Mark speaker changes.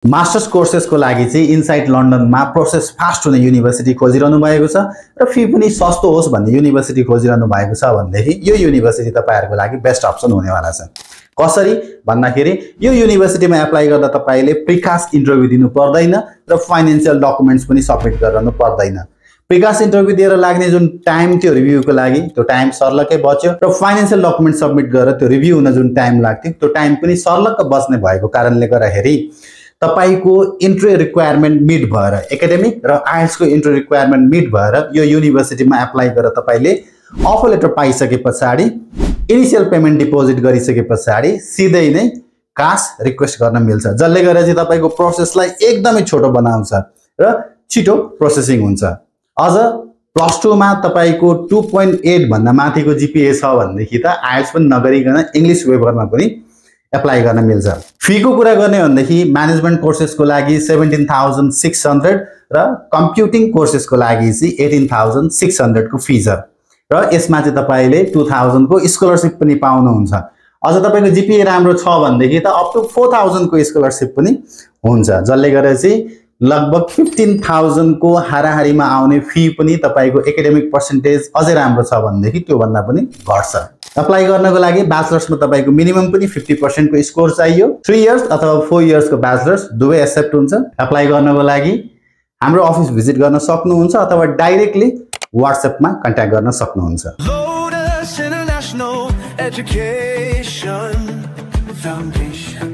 Speaker 1: Masters कोर्सेसको लागि चाहिँ insight लन्डनमा process fast हुने युनिभर्सिटी खोजिरहनु भएको छ र फी पनि सस्तो होस् भन्ने युनिभर्सिटी खोजिरहनु भएको छ भनेदेखि यो युनिभर्सिटी तपाईहरुको लागि बेस्ट अप्सन हुनेवाला छ। कसरी भन्दाखेरि यो युनिभर्सिटीमा एप्लाई गर्दा तपाईले प्रिकास्ट इन्टरभ्यु दिनु पर्दैन र फाइनान्शियल डकुमेन्ट्स पनि सबमिट गराउनु पर्दैन। प्रिकास्ट इन्टरभ्यु दिएर लाग्ने जुन टाइम थियो रिभ्यूको लागि त्यो टाइम सर्लक्कै बच्यो र फाइनान्शियल डकुमेन्ट सबमिट गरेर त्यो रिभ्यु हुन जुन टाइम लाग्थ्यो त्यो टाइम पनि सर्लक्क बच्ने भएको कारणले गर्दाखेरि तपाईको इन्ट्री रिक्वायरमेन्ट मिट भएर एकाडेमिक र आइएल्टिएस को इन्ट्री रिक्वायरमेन्ट मिट भएर यो युनिभर्सिटीमा एप्लाई गरेर तपाईले अफर लेटर पाइसकेपछि इनिशियल पेमेन्ट डिपोजिट गरिसकेपछि सिधै नै कास रिक्वेस्ट गर्न मिल्छ, जसले गर्दा चाहिँ तपाईको प्रोसेसलाई एकदमै छोटो बनाउँछ र छिटो प्रोसेसिङ हुन्छ। अझ +2 मा तपाईको 2.8 भन्दा माथिको जीपीए छ भनेदेखि त आइएल्टिएस पनि नगरिकन इंग्लिश वेभरमा पनि एप्लाई गर्न मिल्छ। फी को कुरा गर्ने भनेदेखि म्यानेजमेन्ट कोर्सेसको लागि 17,600 र कम्प्युटिङ कोर्सेसको लागि चाहिँ 18,600 को फी छ र यसमा चाहिँ तपाईले 2000 को स्कलरशिप पनि पाउनुहुन्छ। अझ तपाईको जीपीए राम्रो छ भनेदेखि त अप टु 4000 को स्कलरशिप पनि हुन्छ, जसले गर्दा चाहिँ लगभग 15,000 को हाराहारीमा आउने फी पनि तपाईको एकाडेमिक पर्सेन्टेज अझै राम्रो छ भनेदेखि त्यो भन्दा पनि घट्छ। अप्लाई गर्नको लागि ब्याचलर्समा तपाईको मिनिमम पनि 50% को स्कोर चाहियो। 3 इयर्स अथवा 4 इयर्स को ब्याचलर्स दुवै एक्सेप्ट हुन्छ। अप्लाई गर्नको लागि हाम्रो अफिस भिजिट गर्न सक्नुहुन्छ अथवा डाइरेक्टली व्हाट्सएपमा कन्ट्याक्ट गर्न सक्नुहुन्छ।
Speaker 2: Lotus International Education Foundation